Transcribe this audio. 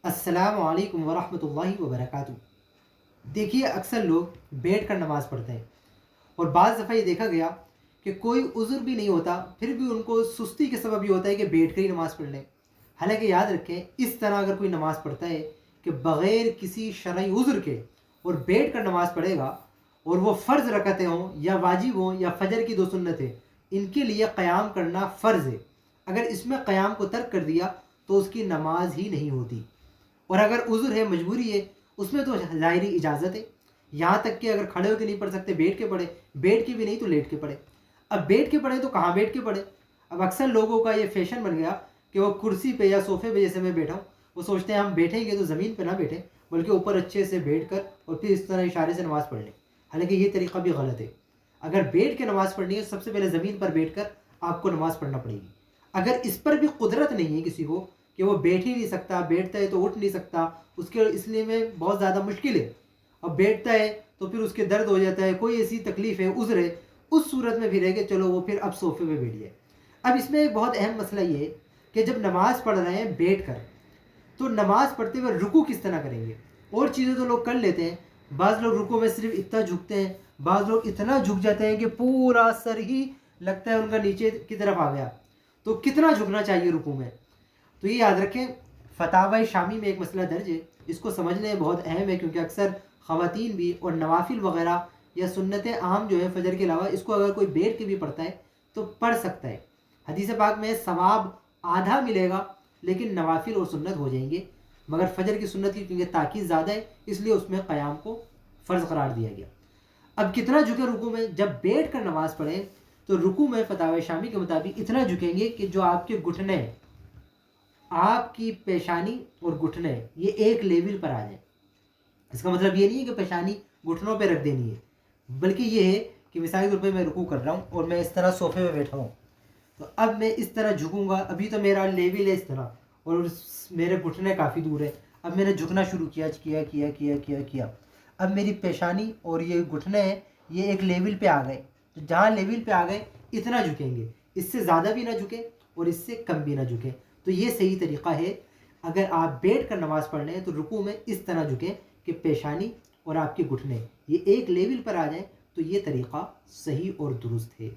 السلام علیکم ورحمۃ اللہ وبرکاتہ۔ دیکھیے اکثر لوگ بیٹھ کر نماز پڑھتے ہیں، اور بعض دفعہ یہ دیکھا گیا کہ کوئی عذر بھی نہیں ہوتا پھر بھی ان کو سستی کے سبب یہ ہوتا ہے کہ بیٹھ کر ہی نماز پڑھ لیں۔ حالانکہ یاد رکھیں، اس طرح اگر کوئی نماز پڑھتا ہے کہ بغیر کسی شرعی عذر کے اور بیٹھ کر نماز پڑھے گا، اور وہ فرض رکعتیں ہوں یا واجب ہوں یا فجر کی 2 سنتیں، ان کے لیے قیام کرنا فرض ہے۔ اگر اس میں قیام کو ترک کر دیا تو اس کی نماز ہی نہیں ہوتی۔ اور اگر عذر ہے، مجبوری ہے، اس میں تو ظاہری اجازت ہے، یہاں تک کہ اگر کھڑے ہو کے نہیں پڑھ سکتے بیٹھ کے پڑھے، بیٹھ کے بھی نہیں تو لیٹ کے پڑھے۔ اب بیٹھ کے پڑھے تو کہاں بیٹھ کے پڑھے؟ اب اکثر لوگوں کا یہ فیشن بن گیا کہ وہ کرسی پہ یا صوفے پہ جیسے میں بیٹھا ہوں، وہ سوچتے ہیں ہم بیٹھیں گے تو زمین پہ نہ بیٹھیں بلکہ اوپر اچھے سے بیٹھ کر اور پھر اس طرح اشارے سے نماز پڑھ لیں۔ حالانکہ یہ طریقہ بھی غلط ہے۔ اگر بیٹھ کے نماز پڑھنی ہے، سب سے پہلے زمین پر بیٹھ کر آپ کو نماز پڑھنا پڑے گی۔ اگر اس پر بھی قدرت نہیں ہے کسی کو کہ وہ بیٹھ ہی نہیں سکتا، بیٹھتا ہے تو اٹھ نہیں سکتا، اس لیے میں بہت زیادہ مشکل ہے، اب بیٹھتا ہے تو پھر اس کے درد ہو جاتا ہے، کوئی ایسی تکلیف ہے، عذر ہے، اس صورت میں پھر ہے کہ چلو وہ پھر اب صوفے پہ بیٹھ جائے۔ اب اس میں ایک بہت اہم مسئلہ یہ ہے کہ جب نماز پڑھ رہے ہیں بیٹھ کر، تو نماز پڑھتے ہوئے رکوع کس طرح کریں گے؟ اور چیزیں تو لوگ کر لیتے ہیں، بعض لوگ رکوع میں صرف اتنا جھکتے ہیں، بعض لوگ اتنا جھک جاتے ہیں کہ پورا سر ہی لگتا ہے ان کا نیچے کی طرف آ گیا۔ تو کتنا جھکنا چاہیے رکوع میں؟ تو یہ یاد رکھیں، فتاوی شامی میں ایک مسئلہ درج ہے، اس کو سمجھنے بہت اہم ہے، کیونکہ اکثر خواتین بھی اور نوافل وغیرہ یا سنتیں عام جو ہے فجر کے علاوہ، اس کو اگر کوئی بیٹھ کے بھی پڑھتا ہے تو پڑھ سکتا ہے۔ حدیث پاک میں ثواب آدھا ملے گا لیکن نوافل اور سنت ہو جائیں گے، مگر فجر کی سنت کی کیونکہ تاکید زیادہ ہے اس لیے اس میں قیام کو فرض قرار دیا گیا۔ اب کتنا جھکے رکوع میں؟ جب بیٹھ کر نماز پڑھیں تو رکوع میں فتاوی شامی کے مطابق اتنا جھکیں گے کہ جو آپ کے گھٹنے، آپ کی پیشانی اور گھٹنے یہ ایک لیول پر آ جائیں۔ اس کا مطلب یہ نہیں ہے کہ پیشانی گھٹنوں پہ رکھ دینی ہے، بلکہ یہ ہے کہ مثال کے طور پہ میں رکوع کر رہا ہوں اور میں اس طرح صوفے پہ بیٹھا ہوں، تو اب میں اس طرح جھکوں گا، ابھی تو میرا لیول ہے اس طرح اور میرے گھٹنے کافی دور ہے، اب میں نے جھکنا شروع کیا کیا کیا کیا کیا کیا اب میری پیشانی اور یہ گھٹنے ہیں یہ ایک لیول پہ آ گئے، تو جہاں لیول پہ آ گئے اتنا جھکیں گے، اس سے زیادہ بھی نہ جھکیں اور اس سے کم بھی نہ جھکیں۔ تو یہ صحیح طریقہ ہے۔ اگر آپ بیٹھ کر نماز پڑھ رہے ہیں تو رکوع میں اس طرح جھکیں کہ پیشانی اور آپ کے گھٹنے یہ ایک لیول پر آ جائیں، تو یہ طریقہ صحیح اور درست ہے۔